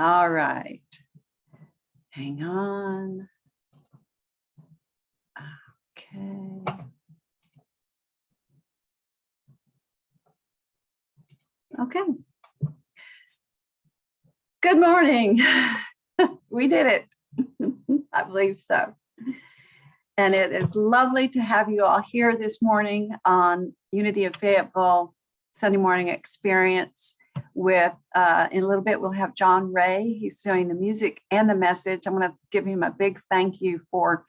All right. Hang on. Okay. Okay. Good morning. We did it. I believe so. And it is lovely to have you all here this morning on Unity of Fayetteville Sunday morning experience with, in a little bit, we'll have John Ray. He's doing the music and the message. I'm going to give him a big thank you for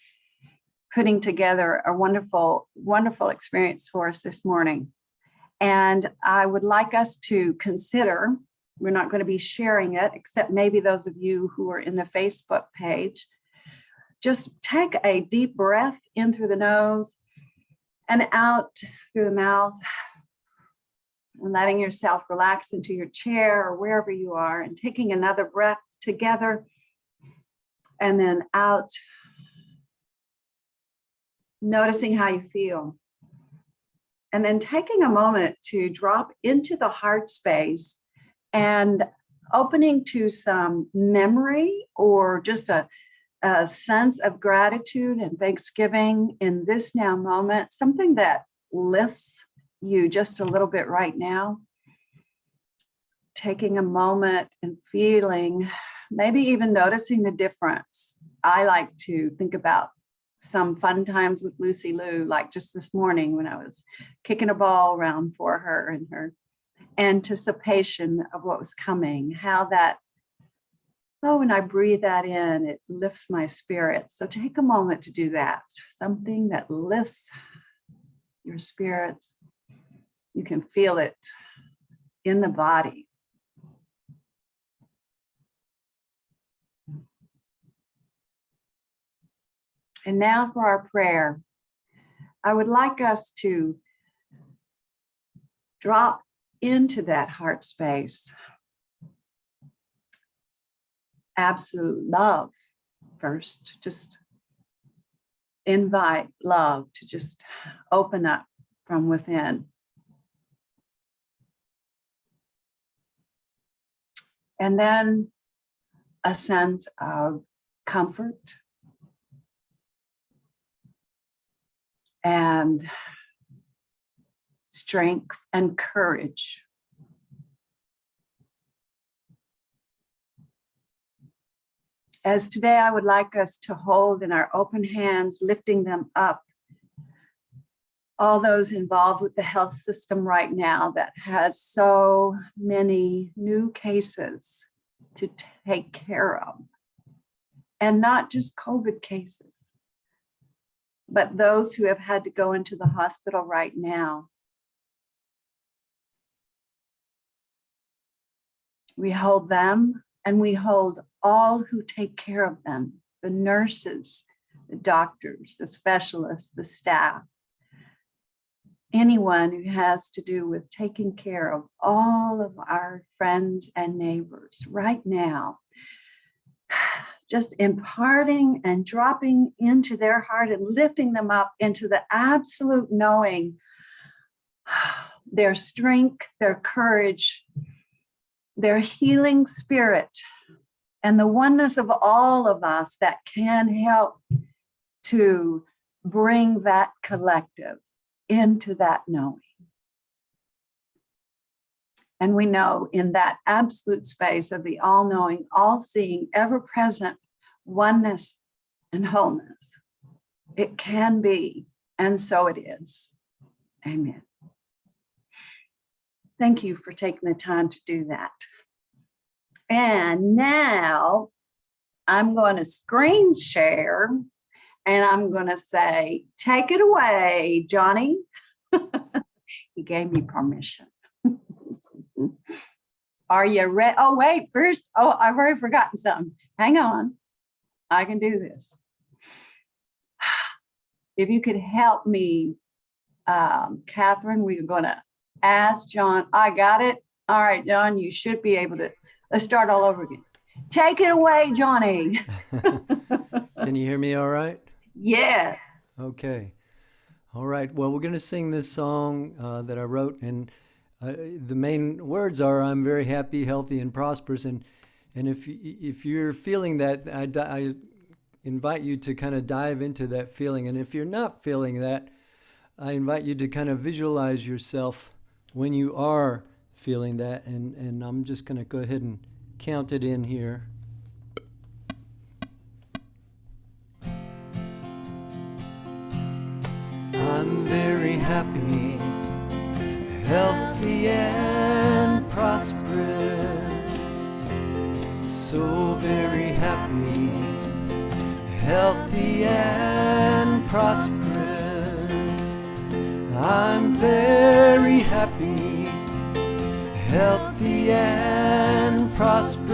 putting together a wonderful, wonderful experience for us this morning. And I would like us to consider, we're not going to be sharing it, except maybe those of you who are in the Facebook page. Just take a deep breath in through the nose and out through the mouth, and letting yourself relax into your chair or wherever you are, and taking another breath together and then out, noticing how you feel. And then taking a moment to drop into the heart space and opening to some memory or just a sense of gratitude and thanksgiving in this now moment, something that lifts you just a little bit right now. Taking a moment and feeling, maybe even noticing the difference. I like to think about some fun times with Lucy Lou, like just this morning when I was kicking a ball around for her and her anticipation of what was coming, how that, oh, when I breathe that in, it lifts my spirits. So take a moment to do that, something that lifts your spirits. You can feel it in the body. And now for our prayer. I would like us to drop into that heart space. Absolute love first. Just invite love to just open up from within. And then a sense of comfort and strength and courage. As today, I would like us to hold in our open hands, lifting them up, all those involved with the health system right now that has so many new cases to take care of. And not just COVID cases, but those who have had to go into the hospital right now. We hold them and we hold all who take care of them, the nurses, the doctors, the specialists, the staff, anyone who has to do with taking care of all of our friends and neighbors right now. Just imparting and dropping into their heart and lifting them up into the absolute knowing, their strength, their courage, their healing spirit, and the oneness of all of us that can help to bring that collective into that knowing. And we know in that absolute space of the all-knowing, all-seeing, ever-present oneness and wholeness, it can be, and so it is. Amen. Thank you for taking the time to do that. And now I'm going to screen share and I'm going to say, take it away, Johnny. He gave me permission. Are you ready? Oh, wait, first. Oh, I've already forgotten something. Hang on. I can do this. If you could help me, Catherine, we're going to ask John. I got it. All right, John, you should be able to. Let's start all over again. Take it away, Johnny. Can you hear me all right? Yes. Okay. All right. Well, we're going to sing this song that I wrote, and the main words are, I'm very happy, healthy, and prosperous. And And if you're feeling that, I invite you to kind of dive into that feeling. And if you're not feeling that, I invite you to kind of visualize yourself when you are feeling that. And I'm just going to go ahead and count it in here. I'm very happy, healthy and prosperous. So very happy, healthy and prosperous. I'm very happy, healthy and prosperous.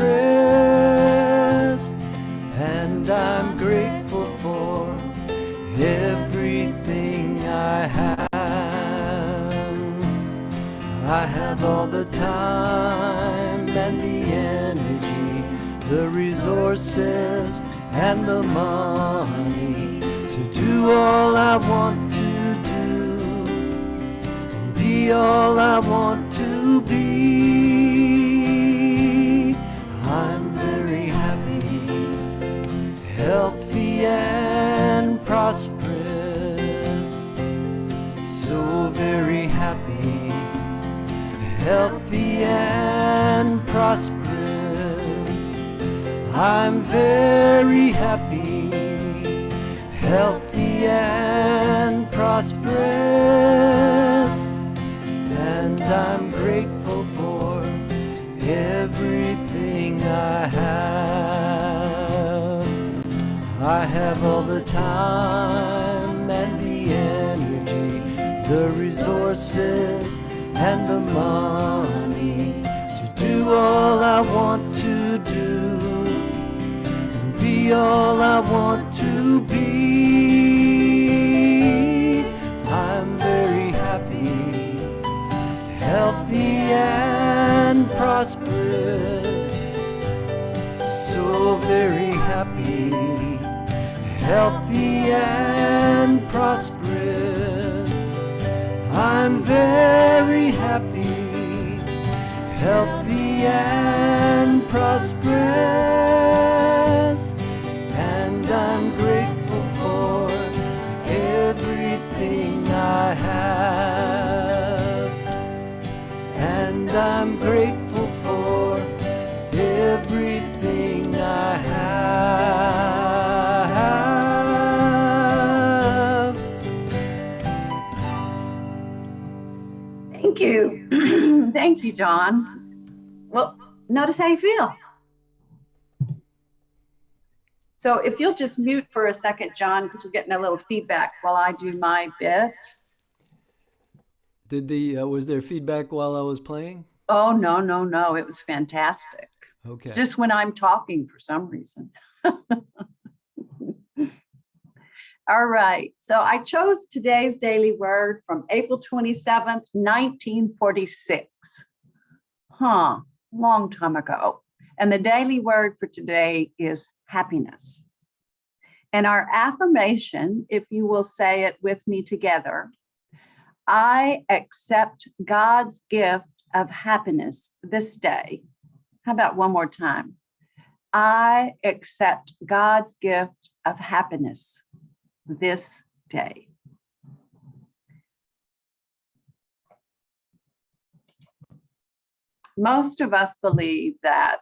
And I'm grateful for everything I have. I have all the time and the energy, the resources and the money to do all I want to do and be all I want to be. I'm very happy, healthy and prosperous. So very happy, healthy and prosperous. I'm very happy, healthy and prosperous. And I'm grateful for everything I have. I have all the time and the energy, the resources and the money to do all I want to do and be all I want to be. I'm very happy, healthy and prosperous. So very happy, healthy and prosperous. I'm very happy, healthy and prosperous. And I'm grateful for everything I have. And I'm grateful for everything I have. Thank you. Thank you, John. Well, notice how you feel. So if you'll just mute for a second, John, because we're getting a little feedback while I do my bit. Was there feedback while I was playing? Oh, no, no, no. It was fantastic. Okay. It's just when I'm talking for some reason. All right. So I chose today's daily word from April 27th, 1946. Long time ago. And the daily word for today is happiness. And our affirmation, if you will say it with me together, I accept God's gift of happiness this day. How about one more time? I accept God's gift of happiness this day. Most of us believe that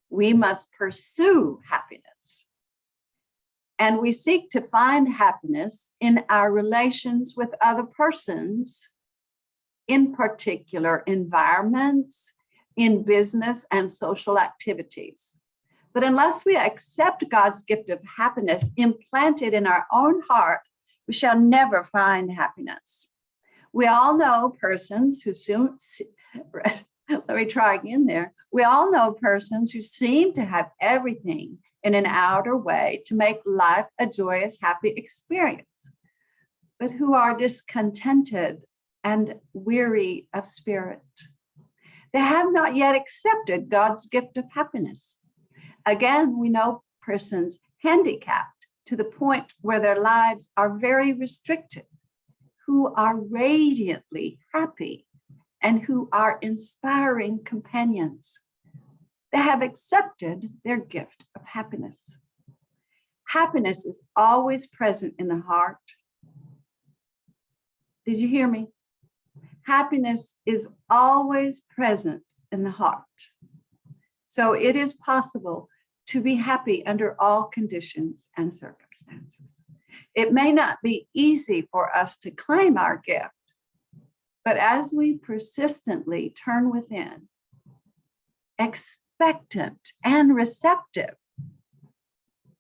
we must pursue happiness. And we seek to find happiness in our relations with other persons, in particular environments, in business and social activities. But unless we accept God's gift of happiness implanted in our own heart, we shall never find happiness. We all know persons who We all know persons who seem to have everything in an outer way to make life a joyous, happy experience, but who are discontented and weary of spirit. They have not yet accepted God's gift of happiness. Again, we know persons handicapped to the point where their lives are very restricted, who are radiantly happy and who are inspiring companions. They have accepted their gift of happiness. Happiness is always present in the heart. Did you hear me? Happiness is always present in the heart. So it is possible to be happy under all conditions and circumstances. It may not be easy for us to claim our gift, but as we persistently turn within, expectant and receptive,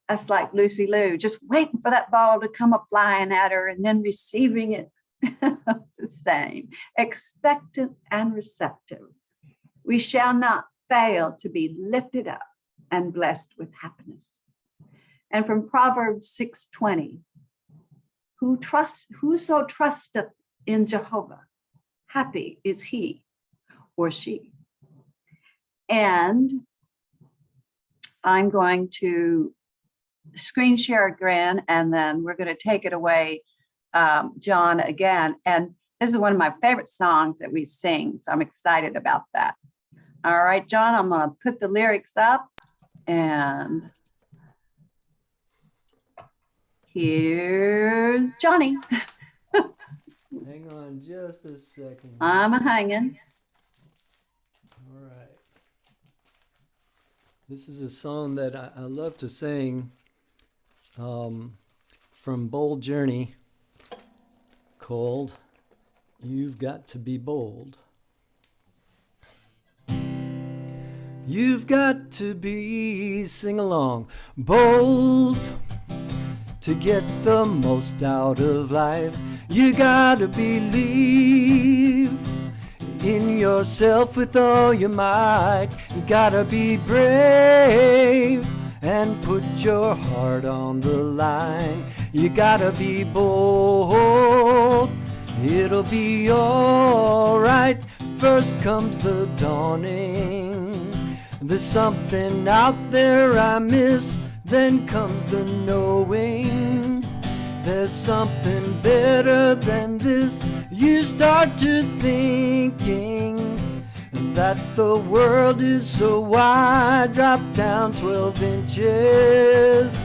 that's like Lucy Liu, just waiting for that ball to come up flying at her and then receiving it. It's the same, expectant and receptive. We shall not fail to be lifted up and blessed with happiness. And from Proverbs 6:20, whoso trusteth in Jehovah, happy is he or she. And I'm going to screen share again, and then we're going to take it away, John, again. And this is one of my favorite songs that we sing, so I'm excited about that. All right, John, I'm going to put the lyrics up, and here's Johnny. Hang on just a second. I'm hanging. All right. This is a song that I love to sing, from Bold Journey, called You've Got to Be Bold. You've got to be, sing along, bold to get the most out of life. You gotta believe in yourself with all your might. You gotta be brave and put your heart on the line. You gotta be bold, it'll be all right. First comes the dawning. There's something out there I miss. Then comes the knowing. There's something better than this. You start to thinking that the world is so wide. Drop down 12 inches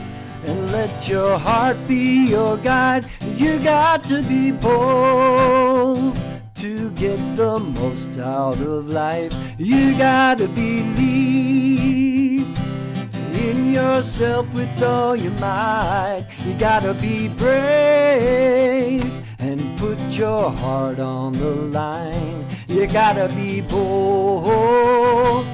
and let your heart be your guide. You got to be bold to get the most out of life. You gotta believe in yourself with all your might. You gotta be brave and put your heart on the line. You gotta be bold,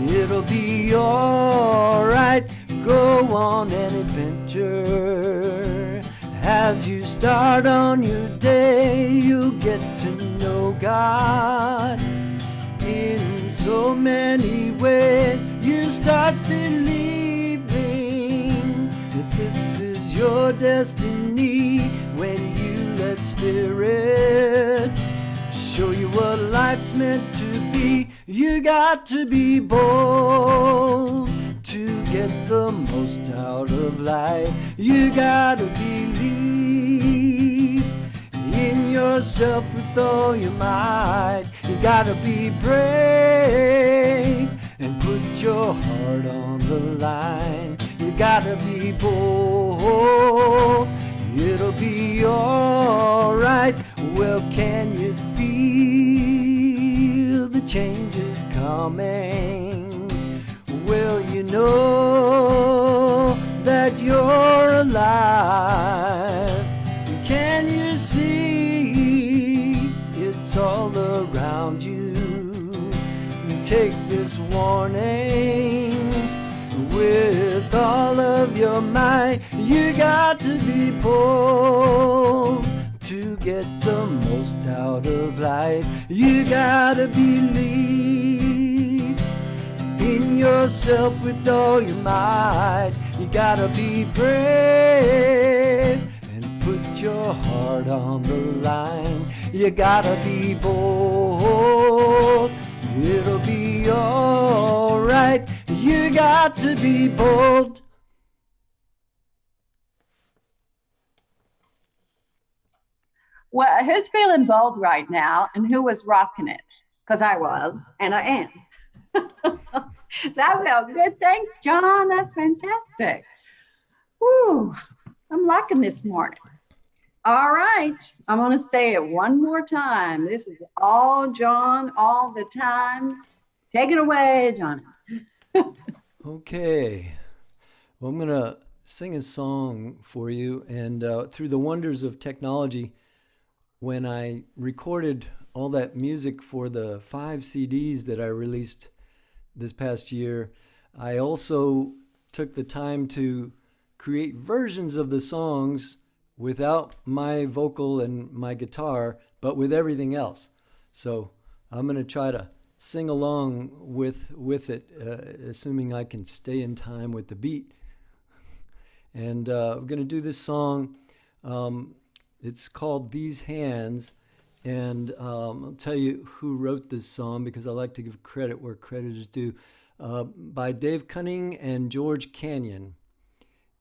it'll be alright. Go on an adventure. As you start on your day, you'll get to know God in so many ways. You start believing that this is your destiny when you let Spirit show you what life's meant to be. You got to be bold to get the most out of life. You gotta believe in yourself with all your might. You gotta be brave and put your heart on the line. You gotta be bold, it'll be alright. Well, can you feel the changes coming? Will you know that you're alive? Can you see it's all around you? Take this warning with all of your might. You got to be bold to get the most out of life. You gotta believe in yourself with all your might. You gotta be brave and put your heart on the line. You gotta be bold, it'll be alright. You got to be bold. Well, who's feeling bold right now and who was rocking it? Because I was, and I am. That felt good. Thanks, John. That's fantastic. Whew, I'm liking this morning. All right. I'm going to say it one more time. This is all John all the time. Take it away, John. Okay. Well, I'm going to sing a song for you. And through the wonders of technology, when I recorded all that music for the 5 CDs that I released this past year, I also took the time to create versions of the songs without my vocal and my guitar, but with everything else. So I'm going to try to sing along with it, assuming I can stay in time with the beat. And we're going to do this song. It's called These Hands. And I'll tell you who wrote this song because I like to give credit where credit is due. By Dave Cunning and George Canyon.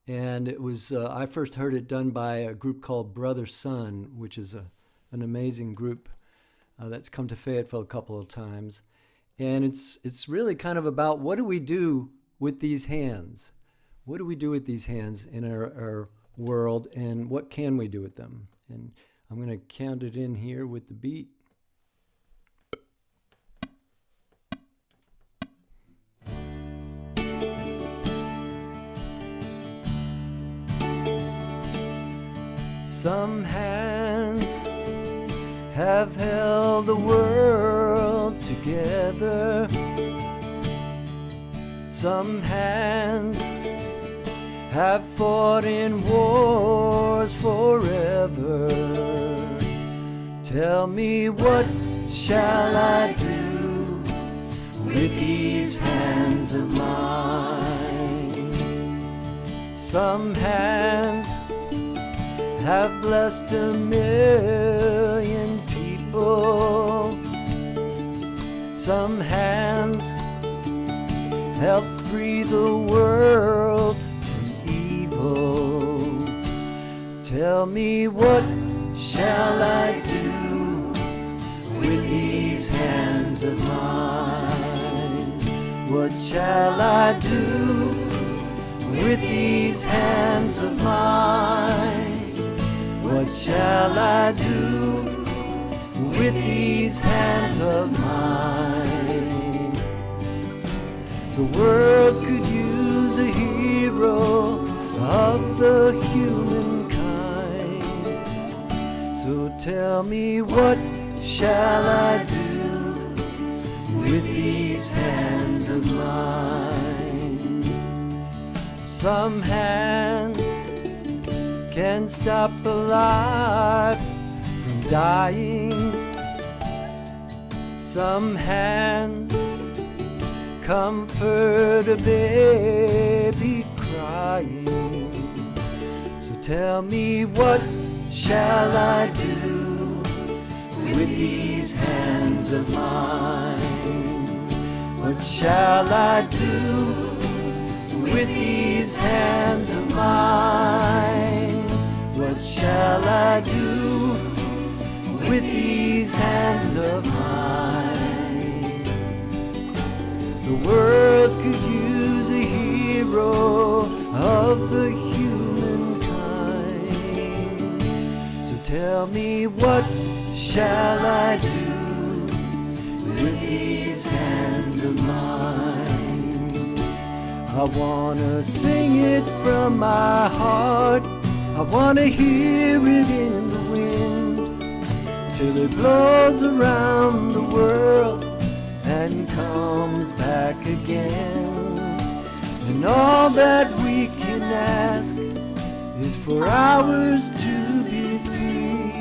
And it was, I first heard it done by a group called Brother Sun, which is an amazing group that's come to Fayetteville a couple of times. And it's really kind of about what do we do with these hands? What do we do with these hands in our world, and what can we do with them? And I'm going to count it in here with the beat. Some hands have held the world together. Some hands have fought in wars forever. Tell me, what shall I do with these hands of mine? Some hands have blessed a million people. Some hands help free the world from evil. Tell me, what shall I do with these hands of mine? What shall I do with these hands of mine? What shall I do with these hands of mine? The world could use a hero of the humankind. So tell me, what shall I do with these hands of mine? Some hands can stop a life from dying. Some hands comfort a baby crying. So tell me, what shall I do with these hands of mine? What shall I do with these hands of mine? What shall I do with these hands of mine? The world could use a hero of the humankind. So tell me, what shall I do with these hands of mine? I wanna sing it from my heart. I wanna hear it in the wind till it blows around the world and comes back again. And all that we can ask is for ours to be free,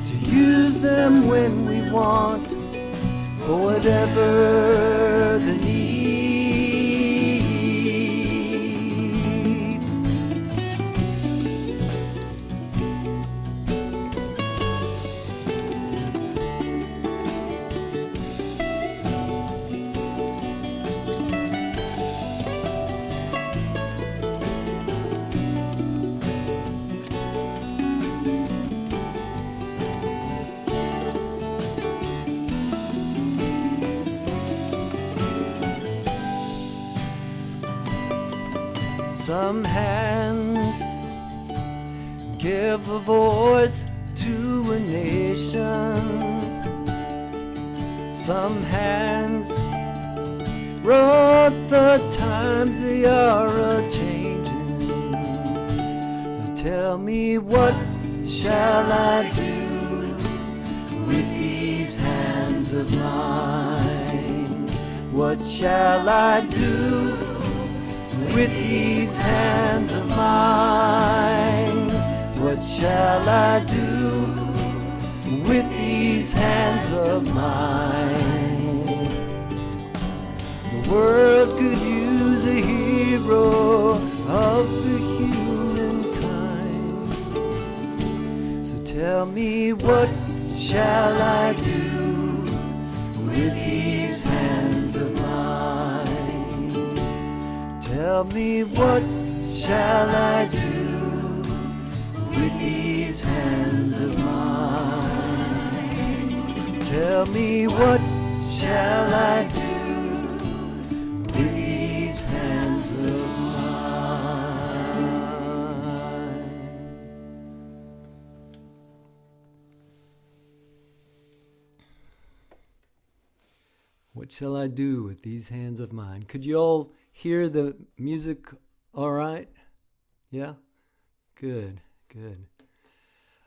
to use them when we want, for whatever the need. Some hands give a voice to a nation. Some hands wrote the times they are a-changing. Tell me, what shall I do with these hands of mine? What shall I do with these hands of mine? What shall I do with these hands of mine? The world could use a hero of the humankind. So tell me, what shall I do with these hands of mine? Tell me, what shall I do with these hands of mine? Tell me, what shall I do with these hands of mine? What shall I do with these hands of mine? Could you all hear the music all right? Yeah? Good, good.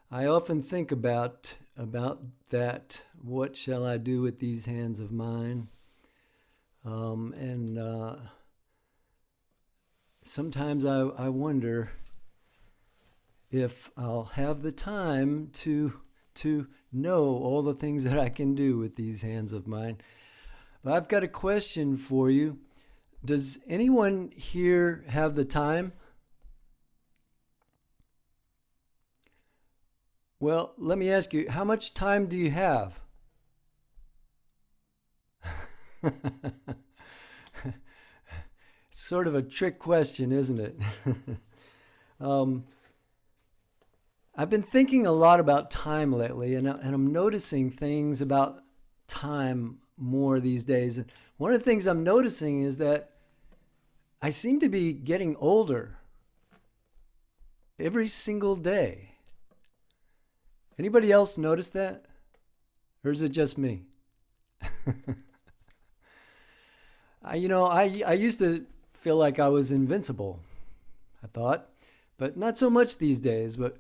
I often think about that. What shall I do with these hands of mine? Sometimes I wonder if I'll have the time to know all the things that I can do with these hands of mine. But I've got a question for you. Does anyone here have the time? Well, let me ask you, how much time do you have? It's sort of a trick question, isn't it? I've been thinking a lot about time lately, and I'm noticing things about time more these days. And one of the things I'm noticing is that I seem to be getting older every single day. Anybody else notice that? Or is it just me? I used to feel like I was invincible, I thought, but not so much these days. But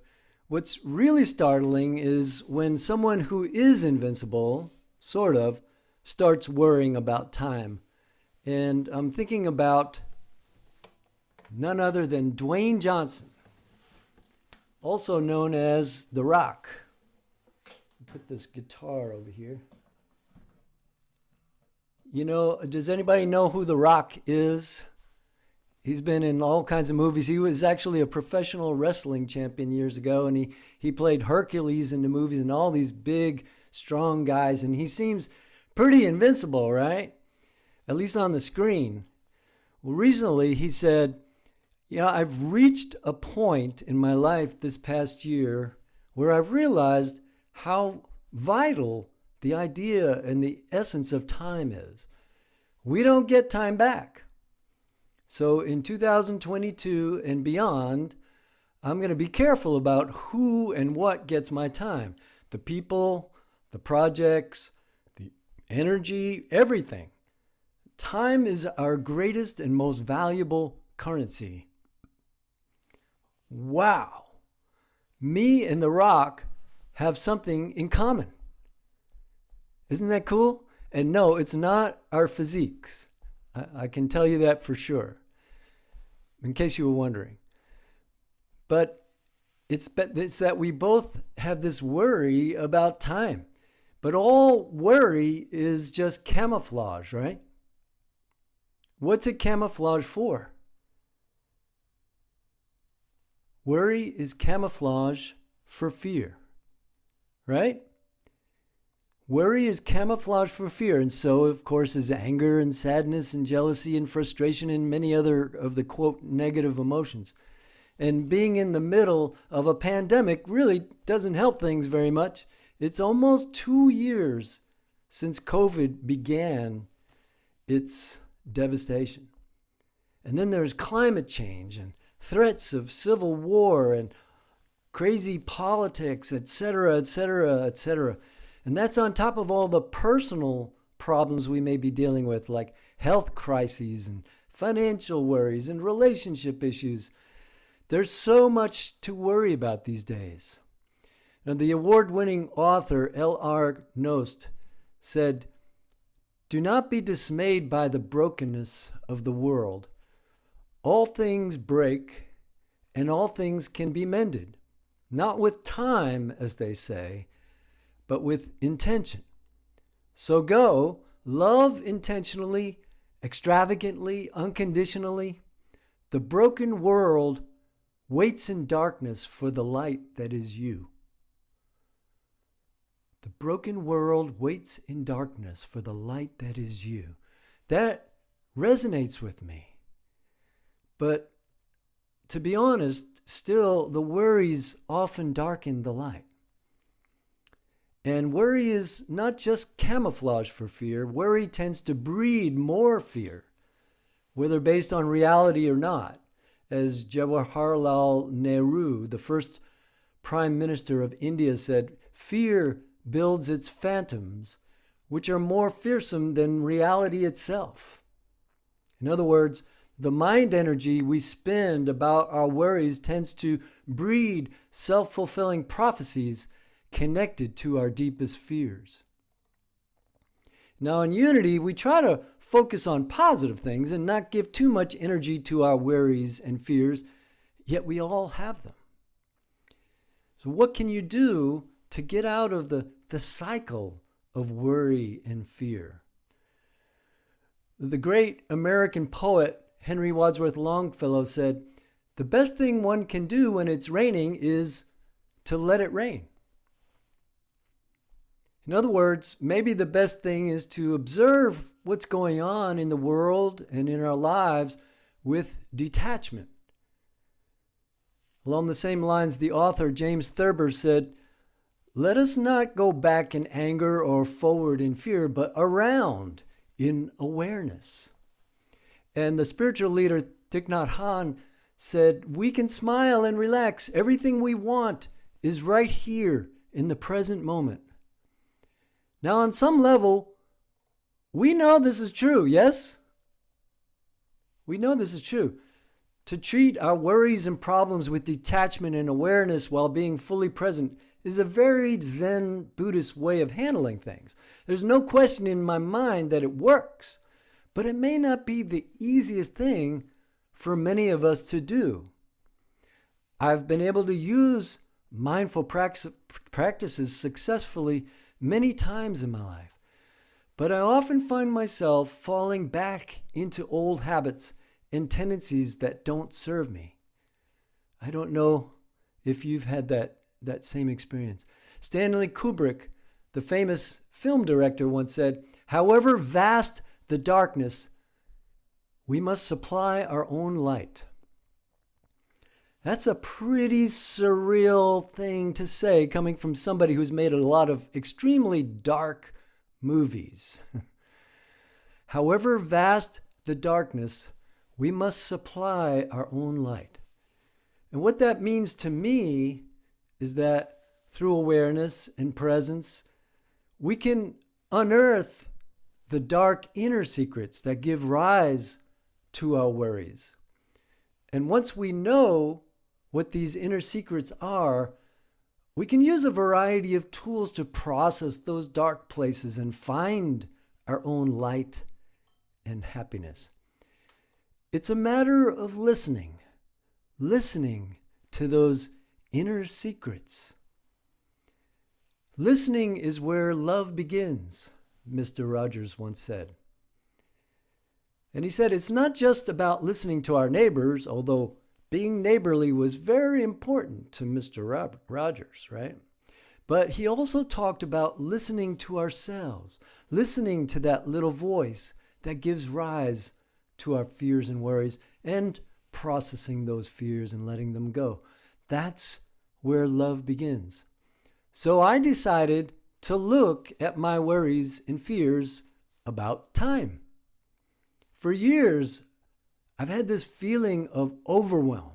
what's really startling is when someone who is invincible, sort of, starts worrying about time. And I'm thinking about none other than Dwayne Johnson, also known as The Rock. Put this guitar over here. You know, does anybody know who The Rock is? He's been in all kinds of movies. He was actually a professional wrestling champion years ago, and he played Hercules in the movies and all these big, strong guys, and he seems pretty invincible, right? At least on the screen. Well, recently he said, I've reached a point in my life this past year where I've realized how vital the idea and the essence of time is. We don't get time back. So in 2022 and beyond, I'm going to be careful about who and what gets my time. The people, the projects, the energy, everything. Time is our greatest and most valuable currency. Wow. Me and The Rock have something in common. Isn't that cool? And no, it's not our physiques. I can tell you that for sure, in case you were wondering. But it's that we both have this worry about time. But all worry is just camouflage, right? What's it camouflage for? Worry is camouflage for fear, right? Worry is camouflage for fear, and so, of course, is anger and sadness and jealousy and frustration and many other of the, quote, negative emotions. And being in the middle of a pandemic really doesn't help things very much. It's almost 2 years since COVID began its devastation. And then there's climate change and threats of civil war and crazy politics, etc., etc., etc. And that's on top of all the personal problems we may be dealing with, like health crises and financial worries and relationship issues. There's so much to worry about these days. Now, the award-winning author L.R. Knost said, "Do not be dismayed by the brokenness of the world. All things break, and all things can be mended, not with time, as they say, but with intention. So go, love intentionally, extravagantly, unconditionally. The broken world waits in darkness for the light that is you." The broken world waits in darkness for the light that is you. That resonates with me. But to be honest, still, the worries often darken the light. And worry is not just camouflage for fear. Worry tends to breed more fear, whether based on reality or not. As Jawaharlal Nehru, the first Prime Minister of India, said, "Fear builds its phantoms, which are more fearsome than reality itself." In other words, the mind energy we spend about our worries tends to breed self-fulfilling prophecies connected to our deepest fears. Now, in Unity, we try to focus on positive things and not give too much energy to our worries and fears, yet we all have them. So what can you do to get out of the cycle of worry and fear? The great American poet Henry Wadsworth Longfellow said, "The best thing one can do when it's raining is to let it rain." In other words, maybe the best thing is to observe what's going on in the world and in our lives with detachment. Along the same lines, the author James Thurber said, "Let us not go back in anger or forward in fear, but around in awareness." And the spiritual leader Thich Nhat Hanh said, "We can smile and relax. Everything we want is right here in the present moment." Now, on some level, we know this is true, yes? We know this is true. To treat our worries and problems with detachment and awareness while being fully present is a very Zen Buddhist way of handling things. There's no question in my mind that it works, but it may not be the easiest thing for many of us to do. I've been able to use mindful practices successfully many times in my life, but I often find myself falling back into old habits and tendencies that don't serve me. I don't know if you've had that same experience. Stanley Kubrick, the famous film director, once said, "However vast the darkness, we must supply our own light." That's a pretty surreal thing to say coming from somebody who's made a lot of extremely dark movies. However vast the darkness, we must supply our own light. And what that means to me is that through awareness and presence, we can unearth the dark inner secrets that give rise to our worries. And once we know what these inner secrets are, we can use a variety of tools to process those dark places and find our own light and happiness. It's a matter of listening to those inner secrets. Listening is where love begins, Mr. Rogers once said. And he said it's not just about listening to our neighbors, although being neighborly was very important to Mr. Rogers, right? But he also talked about listening to ourselves, listening to that little voice that gives rise to our fears and worries, and processing those fears and letting them go. That's where love begins. So I decided to look at my worries and fears about time. For years, I've had this feeling of overwhelm,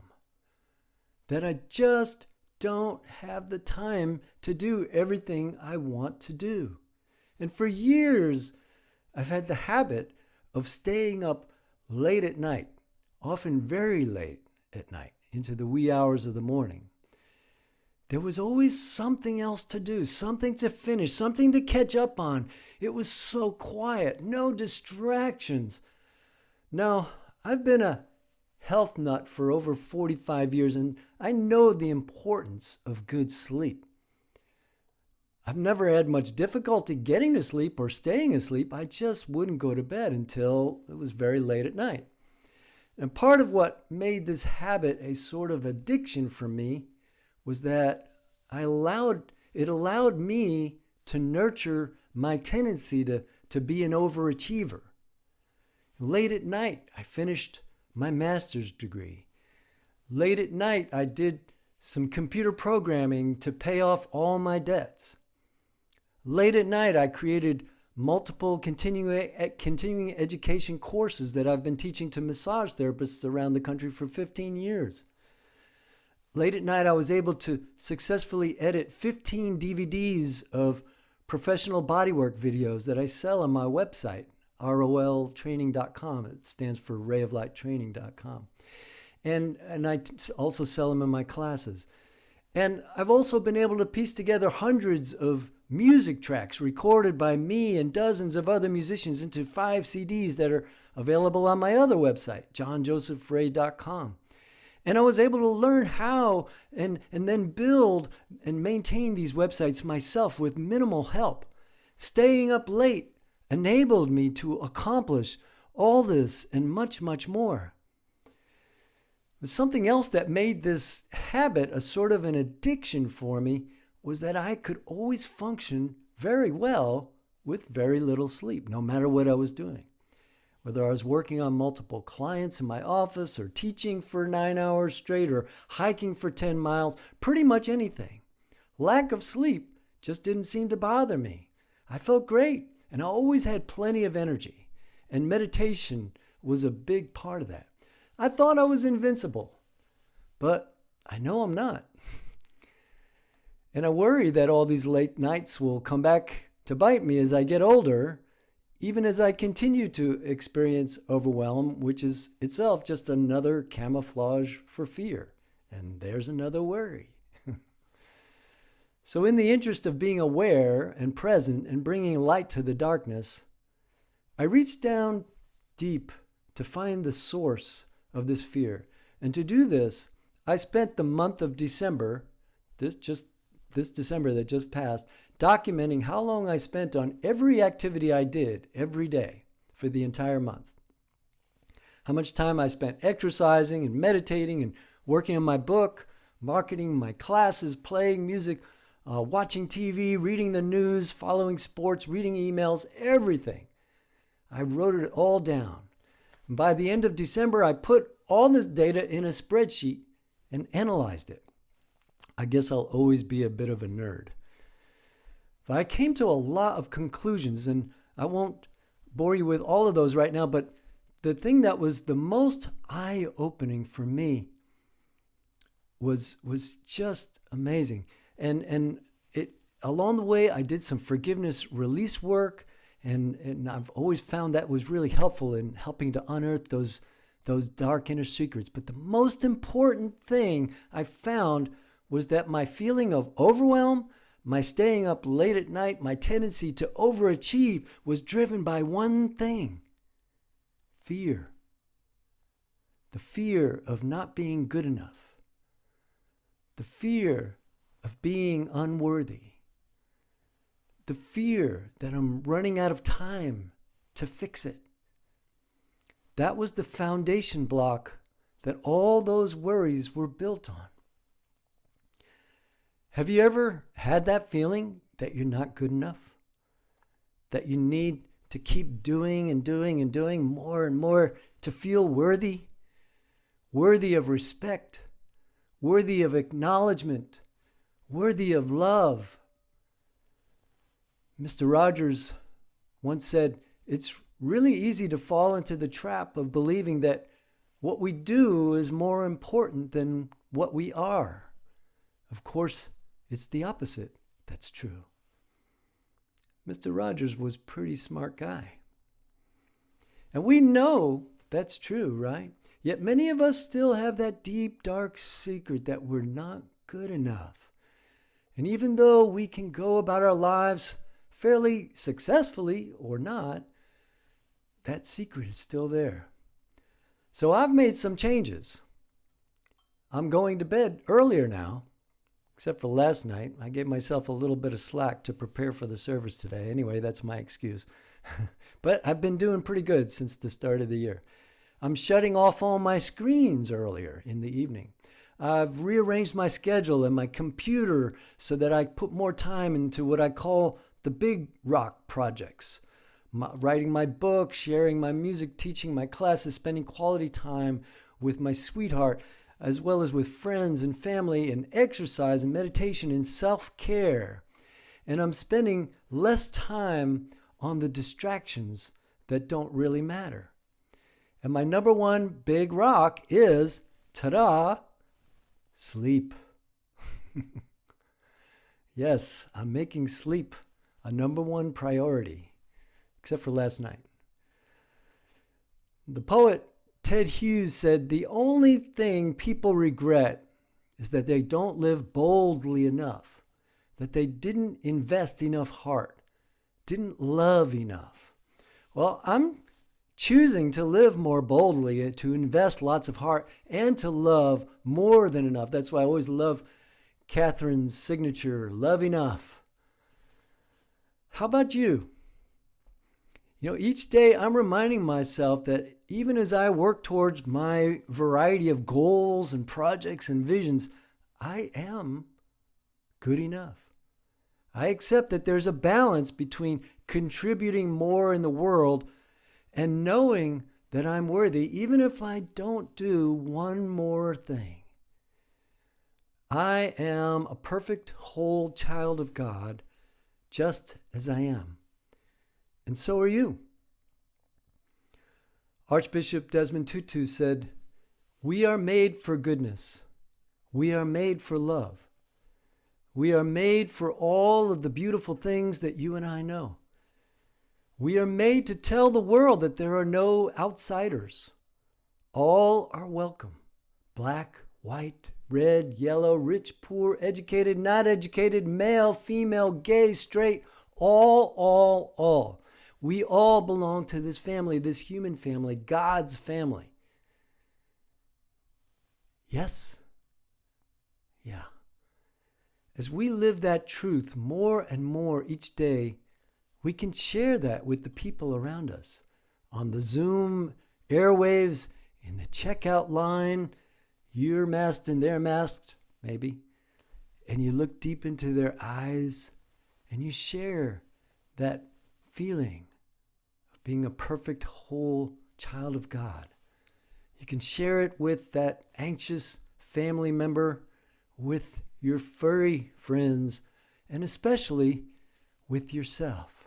that I just don't have the time to do everything I want to do. And for years, I've had the habit of staying up late at night, often very late at night, into the wee hours of the morning. There was always something else to do, something to finish, something to catch up on. It was so quiet, no distractions. Now, I've been a health nut for over 45 years, and I know the importance of good sleep. I've never had much difficulty getting to sleep or staying asleep. I just wouldn't go to bed until it was very late at night. And part of what made this habit a sort of addiction for me was that it allowed me to nurture my tendency to be an overachiever. Late at night, I finished my master's degree. Late at night, I did some computer programming to pay off all my debts. Late at night, I created multiple continuing education courses that I've been teaching to massage therapists around the country for 15 years. Late at night, I was able to successfully edit 15 DVDs of professional bodywork videos that I sell on my website, roltraining.com. It stands for rayoflighttraining.com. And I also sell them in my classes. And I've also been able to piece together hundreds of music tracks recorded by me and dozens of other musicians into 5 CDs that are available on my other website, johnjosephray.com. And I was able to learn how and then build and maintain these websites myself with minimal help. Staying up late enabled me to accomplish all this and much, much more. But something else that made this habit a sort of an addiction for me was that I could always function very well with very little sleep, no matter what I was doing. Whether I was working on multiple clients in my office or teaching for 9 hours straight or hiking for 10 miles, pretty much anything. Lack of sleep just didn't seem to bother me. I felt great and I always had plenty of energy. And meditation was a big part of that. I thought I was invincible, but I know I'm not. And I worry that all these late nights will come back to bite me as I get older, even as I continue to experience overwhelm, which is itself just another camouflage for fear. And there's another worry. So in the interest of being aware and present and bringing light to the darkness, I reached down deep to find the source of this fear. And to do this, I spent the month of December, this December that just passed, documenting how long I spent on every activity I did every day for the entire month. How much time I spent exercising and meditating and working on my book, marketing my classes, playing music, watching TV, reading the news, following sports, reading emails, everything. I wrote it all down. And by the end of December, I put all this data in a spreadsheet and analyzed it. I guess I'll always be a bit of a nerd. But I came to a lot of conclusions, and I won't bore you with all of those right now, but the thing that was the most eye-opening for me was just amazing. And it along the way, I did some forgiveness release work, and I've always found that was really helpful in helping to unearth those dark inner secrets. But the most important thing I found was that my feeling of overwhelm, my staying up late at night, my tendency to overachieve was driven by one thing: fear. The fear of not being good enough. The fear of being unworthy. The fear that I'm running out of time to fix it. That was the foundation block that all those worries were built on. Have you ever had that feeling that you're not good enough? That you need to keep doing and doing and doing more and more to feel worthy? Worthy of respect, worthy of acknowledgement, worthy of love. Mr. Rogers once said, it's really easy to fall into the trap of believing that what we do is more important than what we are. Of course, it's the opposite that's true. Mr. Rogers was a pretty smart guy. And we know that's true, right? Yet many of us still have that deep, dark secret that we're not good enough. And even though we can go about our lives fairly successfully or not, that secret is still there. So I've made some changes. I'm going to bed earlier now, except for last night. I gave myself a little bit of slack to prepare for the service today. Anyway, that's my excuse. But I've been doing pretty good since the start of the year. I'm shutting off all my screens earlier in the evening. I've rearranged my schedule and my computer so that I put more time into what I call the big rock projects. Writing my book, sharing my music, teaching my classes, spending quality time with my sweetheart, as well as with friends and family, and exercise and meditation and self-care. And I'm spending less time on the distractions that don't really matter. And my number one big rock is, ta-da, sleep. Yes, I'm making sleep a number one priority, except for last night. The poet Ted Hughes said, "The only thing people regret is that they don't live boldly enough, that they didn't invest enough heart, didn't love enough." Well, I'm choosing to live more boldly, to invest lots of heart, and to love more than enough. That's why I always love Catherine's signature, love enough. How about you? Each day I'm reminding myself that even as I work towards my variety of goals and projects and visions, I am good enough. I accept that there's a balance between contributing more in the world and knowing that I'm worthy, even if I don't do one more thing. I am a perfect, whole child of God, just as I am. And so are you. Archbishop Desmond Tutu said, "We are made for goodness. We are made for love. We are made for all of the beautiful things that you and I know. We are made to tell the world that there are no outsiders. All are welcome. Black, white, red, yellow, rich, poor, educated, not educated, male, female, gay, straight, all. We all belong to this family, this human family, God's family." Yes? Yeah. As we live that truth more and more each day, we can share that with the people around us. On the Zoom airwaves, in the checkout line, you're masked and they're masked, maybe. And you look deep into their eyes and you share that feeling of being a perfect, whole child of God. You can share it with that anxious family member, with your furry friends, and especially with yourself.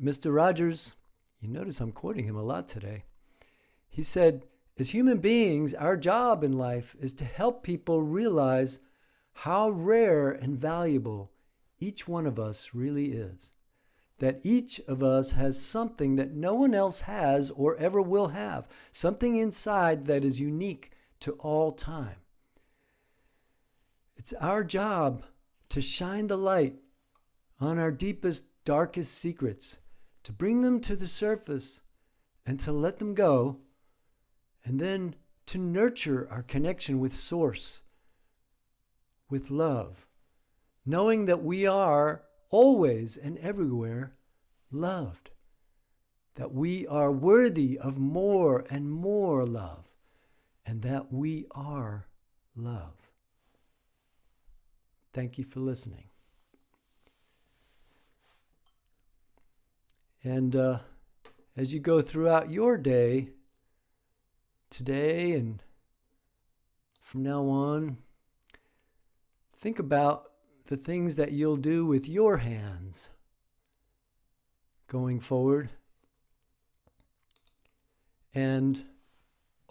Mr. Rogers, you notice I'm quoting him a lot today. He said, "As human beings, our job in life is to help people realize how rare and valuable each one of us really is. That each of us has something that no one else has or ever will have, something inside that is unique to all time. It's our job to shine the light on our deepest, darkest secrets, to bring them to the surface and to let them go, and then to nurture our connection with Source, with love, knowing that we are always and everywhere loved, that we are worthy of more and more love, and that we are love." Thank you for listening. And as you go throughout your day, today and from now on, think about the things that you'll do with your hands going forward. And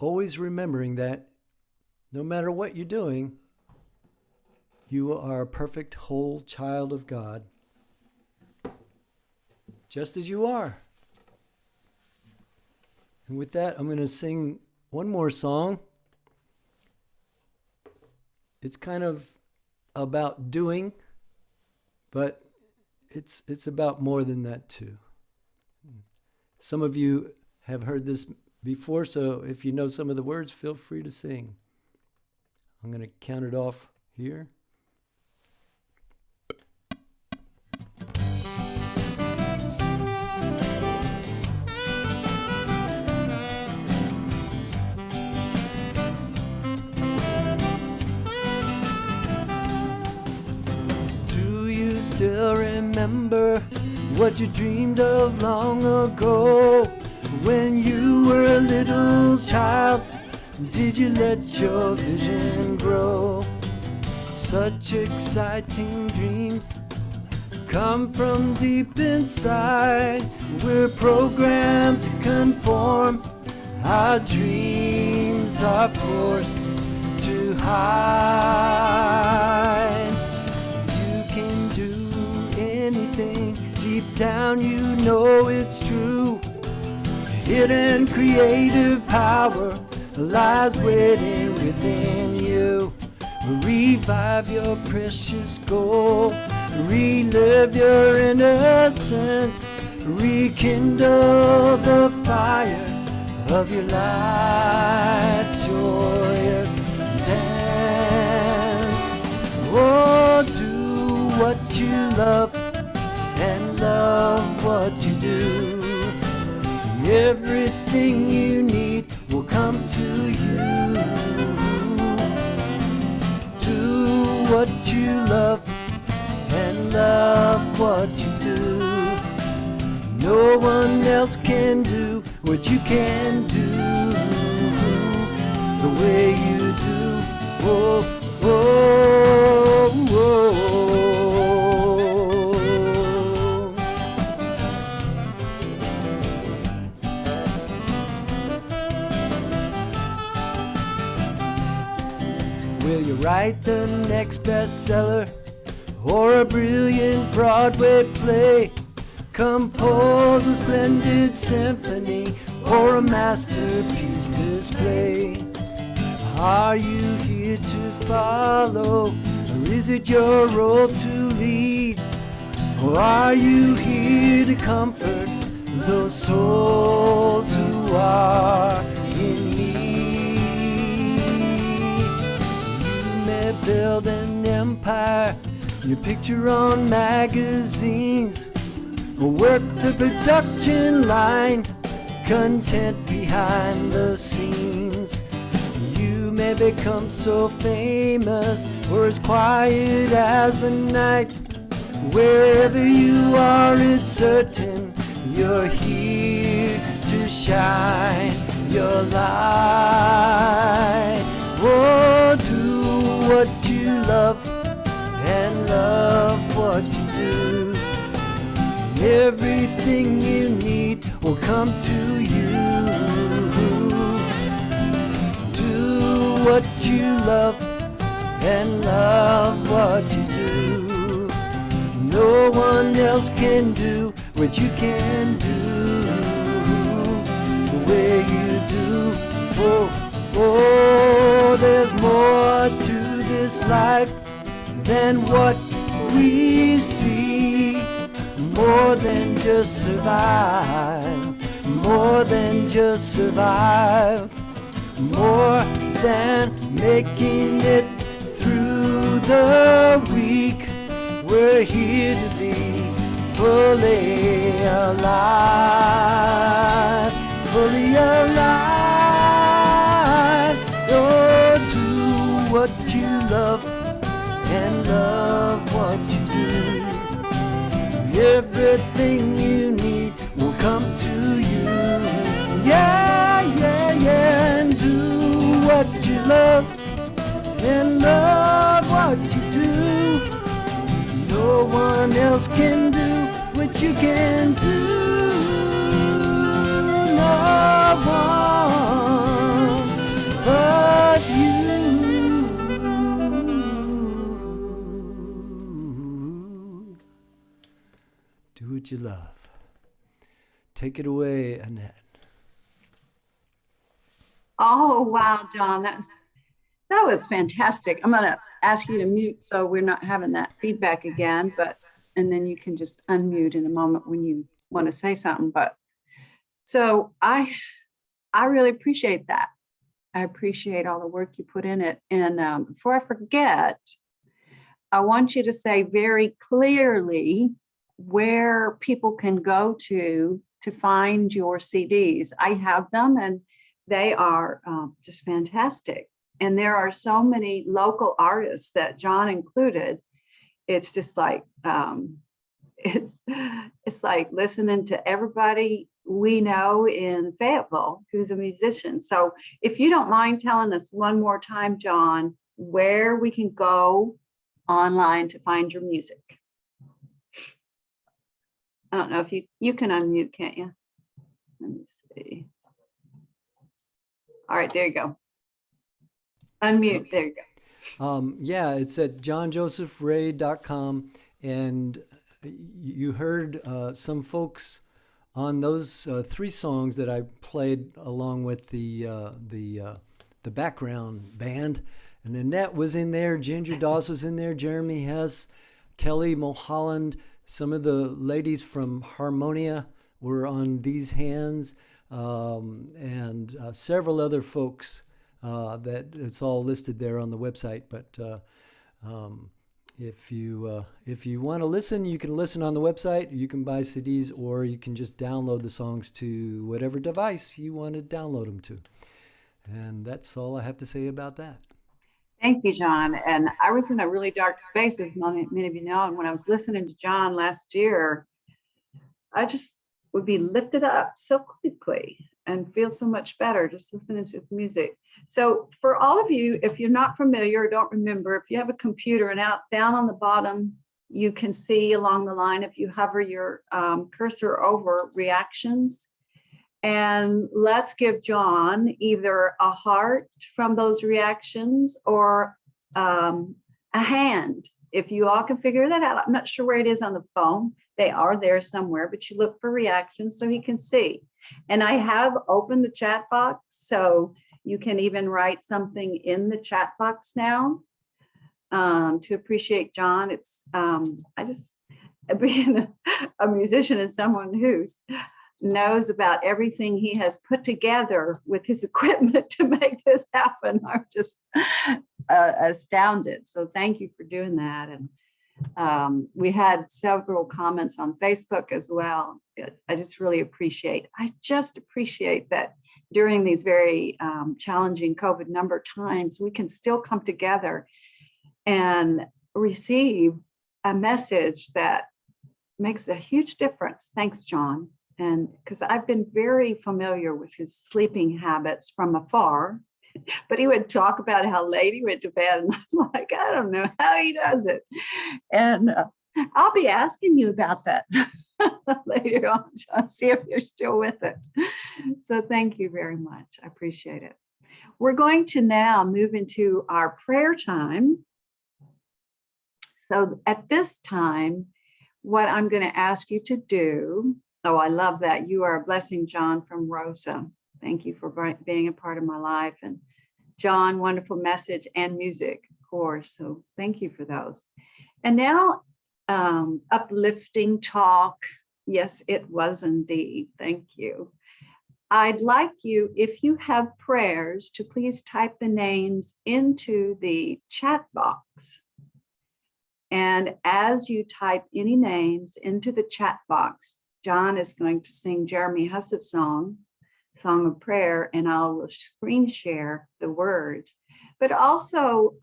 always remembering that no matter what you're doing, you are a perfect whole child of God, just as you are. And with that, I'm going to sing one more song. It's kind of about doing, but it's about more than that too. Some of you have heard this before, so if you know some of the words, feel free to sing. I'm going to count it off here. Do you still remember what you dreamed of long ago? When you were a little child, did you let your vision grow? Such exciting dreams come from deep inside. We're programmed to conform. Our dreams are forced to hide. You can do anything. Deep down you know it's true. Hidden creative power lies waiting within you. Revive your precious goal. Relive your innocence. Rekindle the fire of your life's joyous dance. Oh, do what you love and love what you do. Everything you need will come to you. Do what you love and love what you do. No one else can do what you can do the way you do. Oh, oh, oh. Will you write the next bestseller or a brilliant Broadway play? Compose a splendid symphony or a masterpiece display? Are you here to follow, or is it your role to lead? Or are you here to comfort those souls who are in need? You may build an empire, your picture on magazines, or work the production line, content behind the scenes. You may become so famous or as quiet as the night. Wherever you are, it's certain you're here to shine your light. Oh, do what you love and love what you do. Everything you need will come to you. Do what you love and love what you do. No one else can do what you can do the way you do. Oh, oh, there's more to this life than what we see. More than just survive, more than just survive, more than making it through the week. We're here to be fully alive, fully alive. Oh, do what you love and love what you do. Everything you need will come to you. Yeah, yeah, yeah. And do what you love and love what you do. No one else can do what you can do. No one. Do what you love. Take it away, Annette. Oh, wow, John, that was fantastic. I'm going to ask you to mute so we're not having that feedback again, and then you can just unmute in a moment when you want to say something. But so I really appreciate that. I appreciate all the work you put in it. And before I forget, I want you to say very clearly where people can go to find your CDs. I have them and they are just fantastic. And there are so many local artists that John included. It's just like, it's like listening to everybody we know in Fayetteville who's a musician. So if you don't mind telling us one more time, John, where we can go online to find your music. I don't know if you can unmute, can't you? Let me see. All right, there you go. Unmute, there you go. Yeah, it's at johnjosephray.com, and you heard some folks on those 3 songs that I played along with the background band. And Annette was in there, Ginger Dawes was in there, Jeremy Hess, Kelly Mulholland, some of the ladies from Harmonia were on these hands, and several other folks that it's all listed there on the website. But if you want to listen, you can listen on the website, you can buy CDs, or you can just download the songs to whatever device you want to download them to. And that's all I have to say about that. Thank you, John. And I was in a really dark space, as many of you know, and when I was listening to John last year, I just would be lifted up so quickly and feel so much better just listening to his music. So for all of you, if you're not familiar or don't remember, if you have a computer and down on the bottom, you can see along the line, if you hover your cursor over reactions. And let's give John either a heart from those reactions or a hand. If you all can figure that out, I'm not sure where it is on the phone. They are there somewhere, but you look for reactions so he can see. And I have opened the chat box, so you can even write something in the chat box now to appreciate John. It's I just being a musician and someone who's knows about everything he has put together with his equipment to make this happen. I'm just astounded. So thank you for doing that. And we had several comments on Facebook as well. I just appreciate that during these very challenging COVID number times, we can still come together and receive a message that makes a huge difference. Thanks, John. And because I've been very familiar with his sleeping habits from afar, but he would talk about how late he went to bed, and I'm like, I don't know how he does it. And I'll be asking you about that later on, John, see if you're still with it. So thank you very much. I appreciate it. We're going to now move into our prayer time. So at this time, what I'm going to ask you to do, oh, I love that. You are a blessing, John, from Rosa. Thank you for being a part of my life. And John, wonderful message and music, of course. So thank you for those. And now, uplifting talk. Yes, it was indeed. Thank you. I'd like you, if you have prayers, to please type the names into the chat box. And as you type any names into the chat box, John is going to sing Jeremy Huss's song of prayer, and I will screen share the words. But also,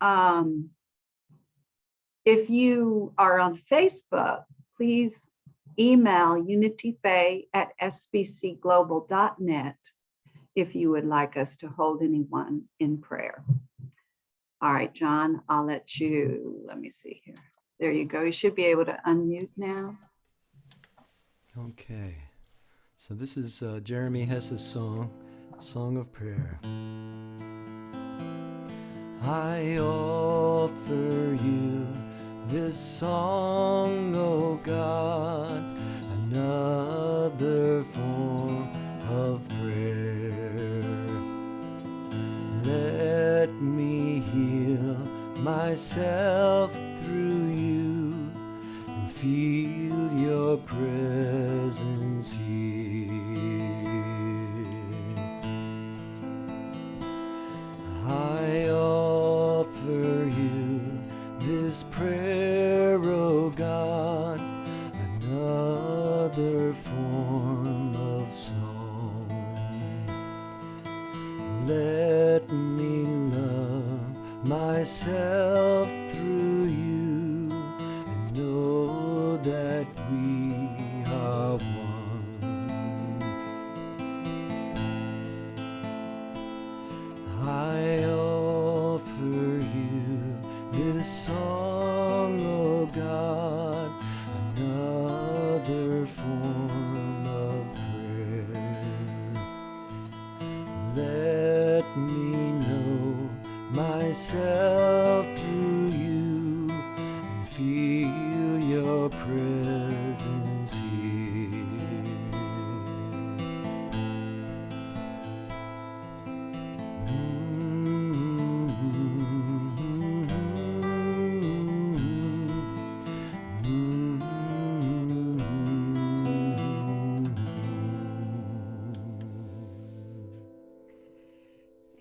if you are on Facebook, please email unityfaye@sbcglobal.net if you would like us to hold anyone in prayer. All right, John, I'll let you, let me see here. There you go. You should be able to unmute now. Okay, so this is Jeremy Hess's song, Song of Prayer. I offer you this song, O God, a another form of prayer. Let me heal myself through you and feel your presence here. I offer you this prayer, O God, another form of song. Let me love myself through you and know that we are one. I offer you this song, O God, another form of prayer. Let me know myself through you and feel your presence here.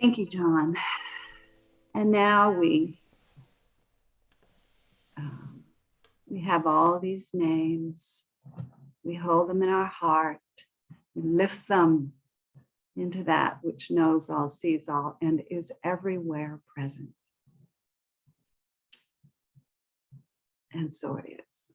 Thank you, John. And now we have all these names. We hold them in our heart. We lift them into that which knows all, sees all, and is everywhere present. And so it is.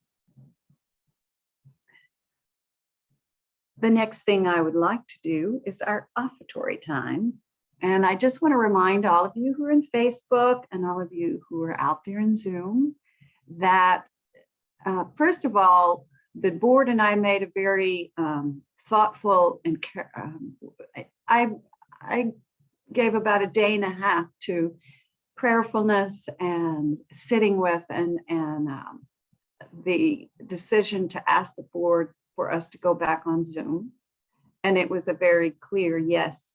The next thing I would like to do is our offertory time. And I just want to remind all of you who are in Facebook and all of you who are out there in Zoom that first of all, the board and I made a very thoughtful and I gave about a day and a half to prayerfulness and sitting with and the decision to ask the board for us to go back on Zoom. And it was a very clear yes,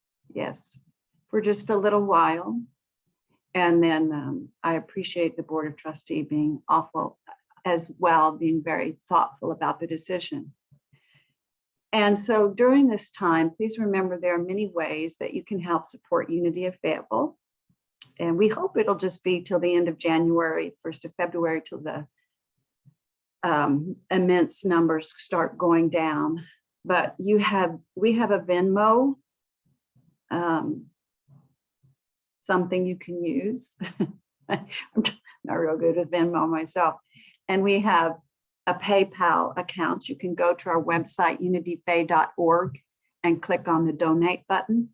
for just a little while. And then I appreciate the Board of Trustees being awful as well, being very thoughtful about the decision. And so during this time, please remember there are many ways that you can help support Unity of Fayetteville. And we hope it'll just be till the end of January, 1st of February, till the immense numbers start going down. But we have a Venmo, something you can use. I'm not real good with Venmo myself. And we have a PayPal account. You can go to our website, unityfay.org, and click on the donate button.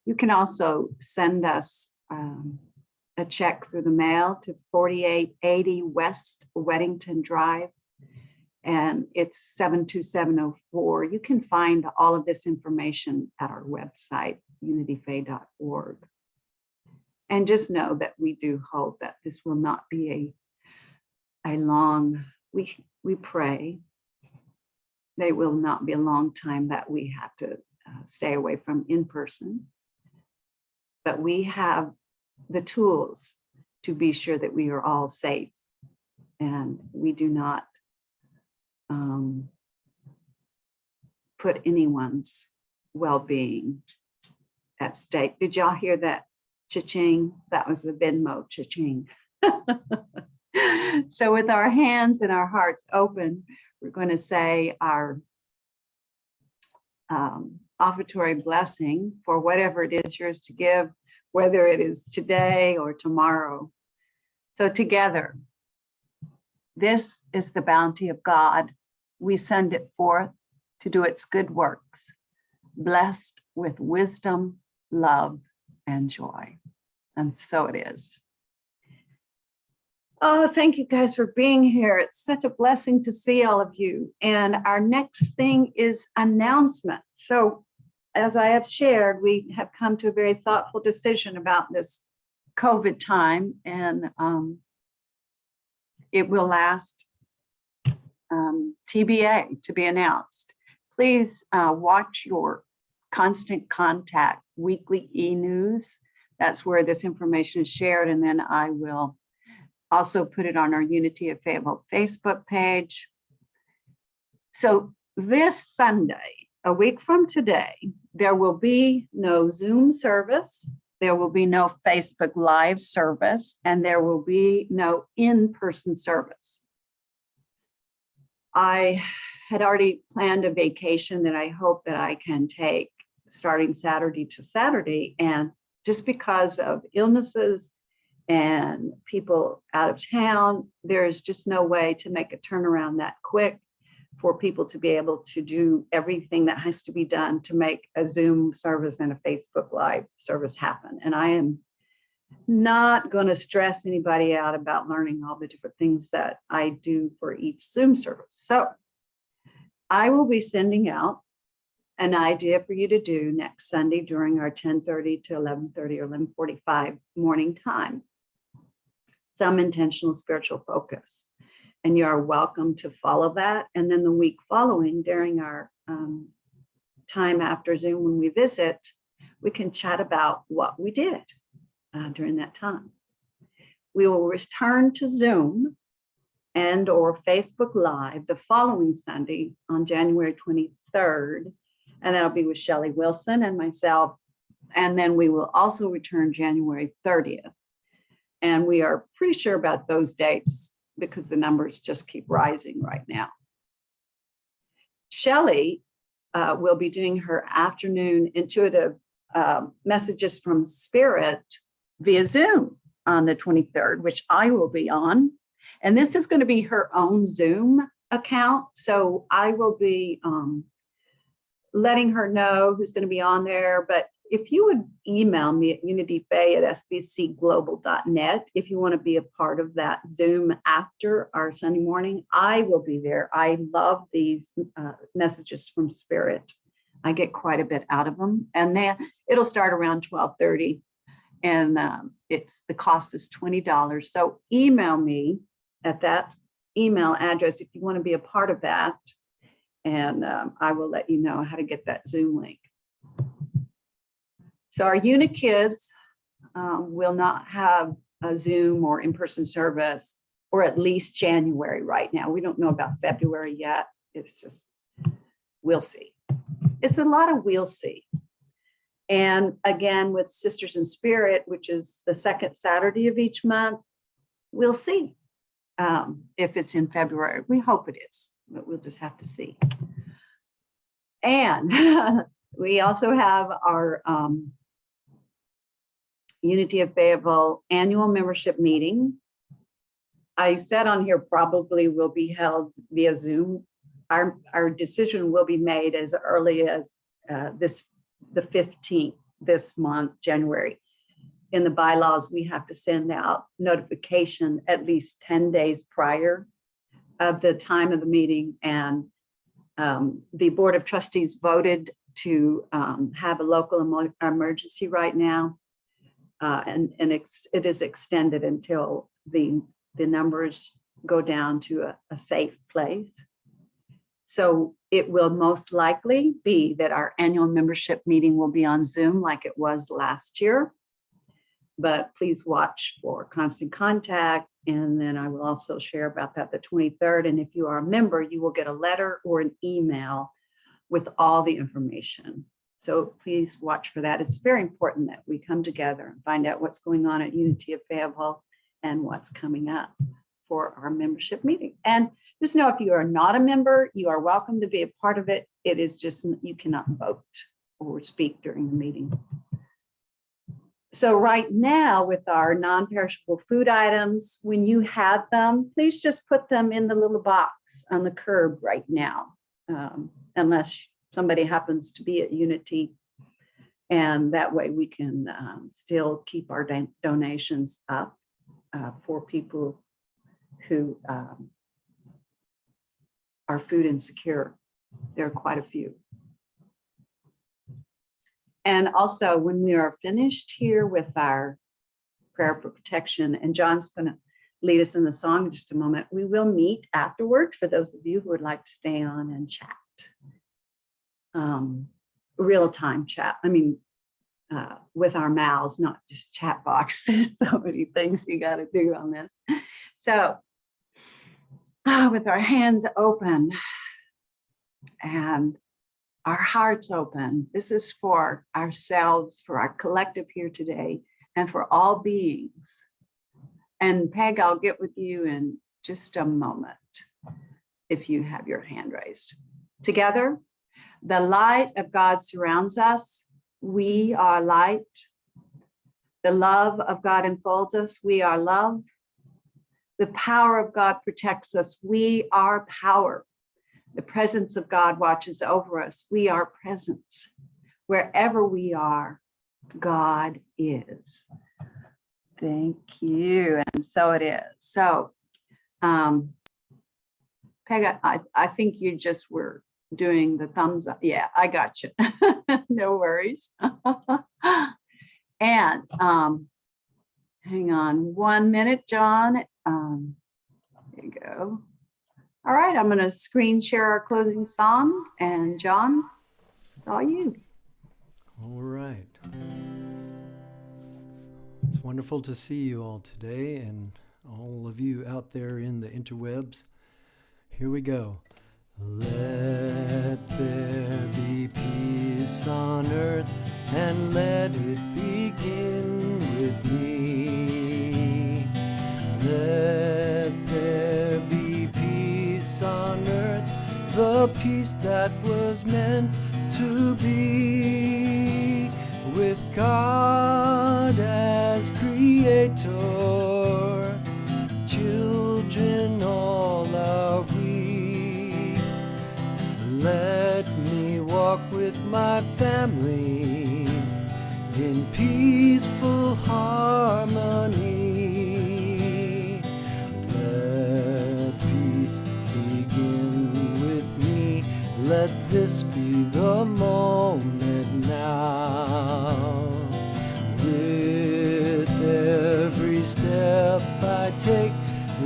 You can also send us a check through the mail to 4880 West Weddington Drive, and it's 72704. You can find all of this information at our website, unityfay.org. And just know that we do hope that this will not be a long, we pray that it will not be a long time that we have to stay away from in person. But we have the tools to be sure that we are all safe and we do not put anyone's well-being at stake. Did y'all hear that? Cha-ching, that was the Venmo cha-ching. So with our hands and our hearts open, we're going to say our offertory blessing for whatever it is yours to give, whether it is today or tomorrow. So together, this is the bounty of God. We send it forth to do its good works, blessed with wisdom, love, and joy. And so it is. Oh, thank you guys for being here. It's such a blessing to see all of you. And our next thing is announcement. So as I have shared, we have come to a very thoughtful decision about this COVID time, and it will last TBA, to be announced. Please watch your Constant Contact weekly e-news. That's where this information is shared. And then I will also put it on our Unity of Fayetteville Facebook page. So this Sunday, a week from today, there will be no Zoom service, there will be no Facebook Live service, and there will be no in-person service. I had already planned a vacation that I hope that I can take starting Saturday to Saturday. And just because of illnesses and people out of town, there's just no way to make a turnaround that quick for people to be able to do everything that has to be done to make a Zoom service and a Facebook Live service happen. And I am not going to stress anybody out about learning all the different things that I do for each Zoom service. So I will be sending out an idea for you to do next Sunday during our 10:30 to 11:30 or 11:45 morning time. Some intentional spiritual focus. And you are welcome to follow that. And then the week following, during our time after Zoom, when we visit, we can chat about what we did during that time. We will return to Zoom and or Facebook Live the following Sunday on January 23rd. And that'll be with Shelley Wilson and myself. And then we will also return January 30th. And we are pretty sure about those dates because the numbers just keep rising right now. Shelley will be doing her afternoon intuitive messages from Spirit via Zoom on the 23rd, which I will be on. And this is going to be her own Zoom account. So I will be letting her know who's going to be on there. But if you would email me at unityfay@sbcglobal.net, if you want to be a part of that Zoom after our Sunday morning, I will be there. I love these messages from Spirit. I get quite a bit out of them. And then it'll start around 12:30. And the cost is $20. So email me at that email address if you want to be a part of that. And I will let you know how to get that Zoom link. So our unit kids will not have a Zoom or in-person service, or at least January right now. We don't know about February yet. It's just, we'll see. It's a lot of we'll see. And again, with Sisters in Spirit, which is the second Saturday of each month, we'll see if it's in February. We hope it is, but we'll just have to see. And we also have our Unity of Fayetteville annual membership meeting. I said on here probably will be held via Zoom. Our decision will be made as early as the 15th this month, January. In the bylaws, we have to send out notification at least 10 days prior of the time of the meeting. And the Board of Trustees voted to have a local emergency right now. And it is extended until the numbers go down to a safe place. So it will most likely be that our annual membership meeting will be on Zoom like it was last year. But please watch for Constant Contact. And then I will also share about that the 23rd. And if you are a member, you will get a letter or an email with all the information. So please watch for that. It's very important that we come together and find out what's going on at Unity of Fayetteville and what's coming up for our membership meeting. And just know if you are not a member, you are welcome to be a part of it. It is just, you cannot vote or speak during the meeting. So right now with our non-perishable food items, when you have them, please just put them in the little box on the curb right now, unless somebody happens to be at Unity. And that way we can still keep our donations up for people who are food insecure. There are quite a few. And also when we are finished here with our prayer for protection, and John's going to lead us in the song in just a moment. We will meet afterward for those of you who would like to stay on and chat. Real-time chat. I mean, with our mouths, not just chat box. There's so many things you got to do on this. So with our hands open and our hearts open, this is for ourselves, for our collective here today, and for all beings. And Peg, I'll get with you in just a moment if you have your hand raised. Together, the light of God surrounds us. We are light. The love of God enfolds us. We are love. The power of God protects us. We are power. The presence of God watches over us. We are presence. Wherever we are, God is. Thank you. And so it is. So, Peg, I think you just were doing the thumbs up. Yeah, I got you. No worries. And hang on 1 minute, John. There you go. All right, I'm going to screen share our closing song. And John, it's all you. All right. It's wonderful to see you all today and all of you out there in the interwebs. Here we go. Let there be peace on earth and let it begin with me. Let there be peace on earth, the peace that was meant to be, with God as creator, children all are we. Let me walk with my family in peaceful harmony. Let peace begin with me. Let this be the moment now. With every step I take,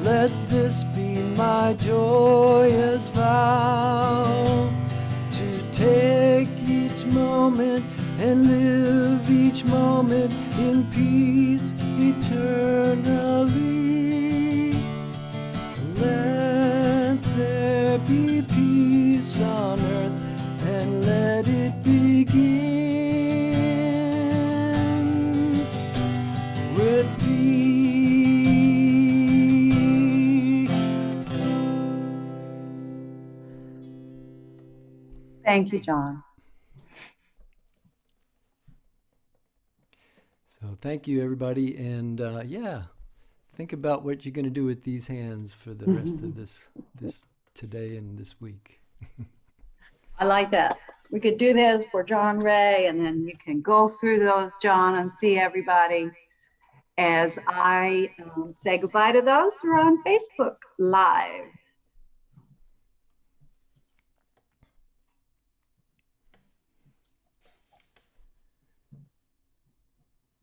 let this be my joyous vow, to take each moment and live each moment in peace eternally. Let there be peace on earth and let it begin with me. Thank you, John. So thank you, everybody. And yeah, think about what you're going to do with these hands for the rest of this today and this week. I like that. We could do this for John Ray, and then you can go through those, John, and see everybody as I say goodbye to those who are on Facebook Live.